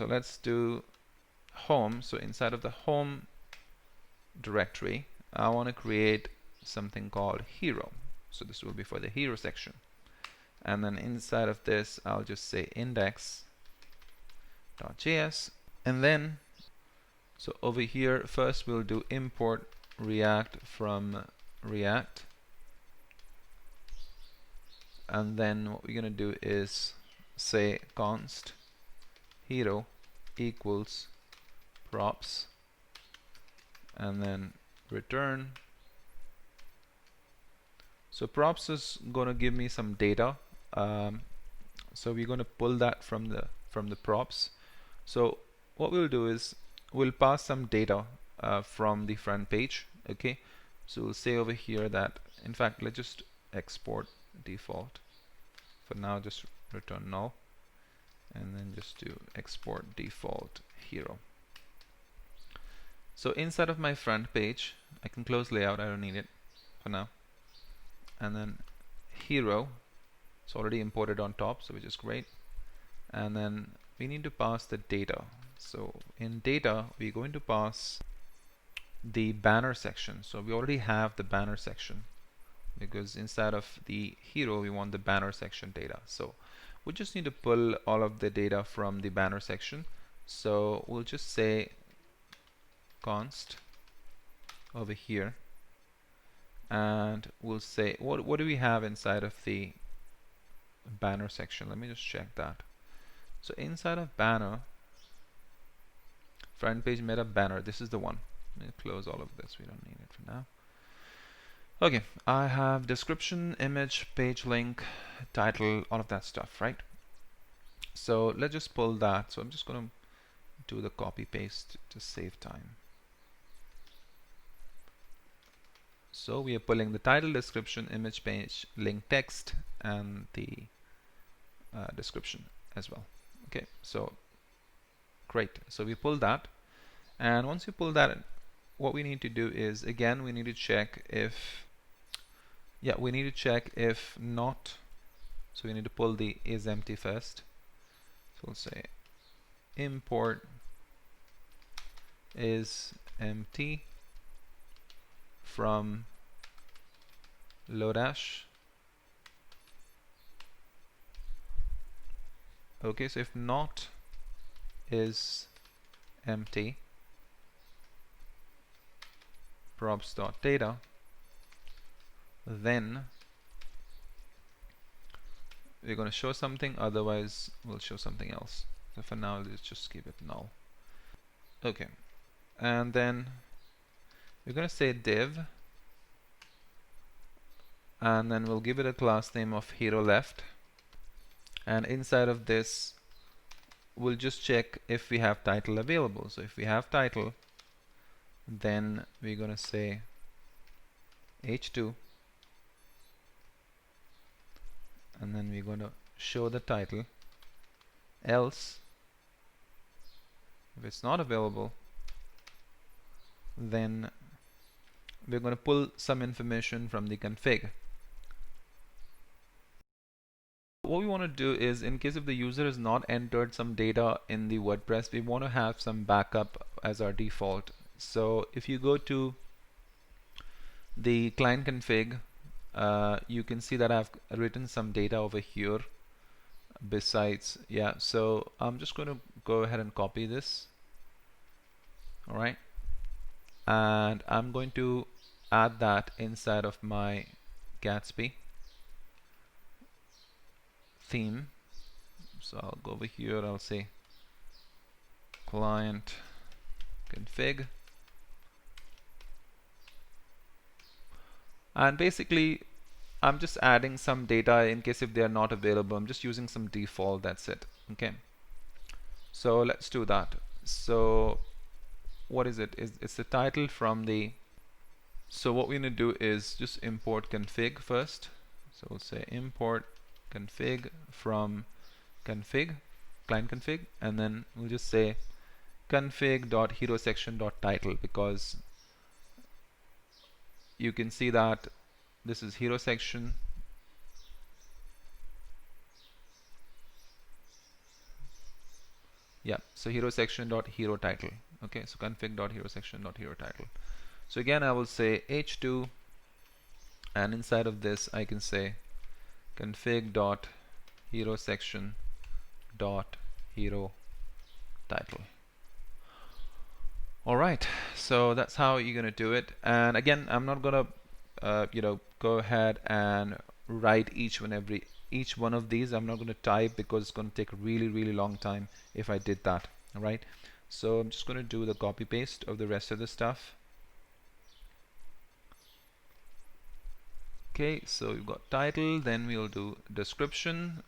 So let's do home. So inside of the home directory, I want to create something called hero. So this will be for the hero section. And then inside of this, I'll just say index.js. And then, so over here, first we'll do import React from React. And then what we're going to do is say const hero equals props, and then return. So props is going to give me some data. So we're going to pull that from the props. So what we'll do is we'll pass some data from the front page. Okay, so we'll say over here that, in fact, let's just export default. For now, just return null, and then just do export default hero. So inside of my front page, I can close layout, I don't need it for now. And then hero, it's already imported on top, so which is great. And then we need to pass the data. So in data, we're going to pass the banner section. So we already have the banner section, because inside of the hero, we want the banner section data. So we just need to pull all of the data from the banner section. So we'll just say const over here, and we'll say what do we have inside of the banner section. Let me just check that. So inside of banner, front page meta banner, this is the one. Let me close all of this, we don't need it for now. Okay, I have description, image, page link, title, all of that stuff, right? So let's just pull that. So I'm just going to do the copy paste to save time. So we are pulling the title, description, image, page, link, text, and the description as well. Okay, so great. So we pull that, and once you pull that, what we need to do is, again, we need to check if not. So we need to pull the is empty first. So we'll say import is empty from Lodash. Okay, so if not is empty props.data, then we're going to show something, otherwise we'll show something else. So for now, let's just keep it null. Okay, and then we're going to say div, and then we'll give it a class name of hero left, and inside of this we'll just check if we have title available. So if we have title, then we're going to say h2, and then we're going to show the title. Else, if it's not available, then we're going to pull some information from the config. What we want to do is, in case if the user has not entered some data in the WordPress, we want to have some backup as our default. So if you go to the client config, you can see that I've written some data over here besides. So I'm just going to go ahead and copy this. All right, and I'm going to add that inside of my Gatsby theme. So I'll go over here, I'll say client config, and basically I'm just adding some data in case if they are not available. I'm just using some default, that's it. Okay, so let's do that. So what is it? It's the title from the, so what we're going to do is just import config first. So we'll say import config from config, client config, and then we'll just say config.herosection.title, because you can see that this is hero section, Yeah, so hero section dot hero title. Okay, so config dot hero section dot hero title. So again, I will say h2, and inside of this I can say config dot hero section dot hero title. Alright, so that's how you're gonna do it. And again, I'm not gonna go ahead and write each one of these. I'm not gonna type because it's gonna take a really long time if I did that. Alright, so I'm just gonna do the copy paste of the rest of the stuff. Okay, so we've got title, then we'll do description.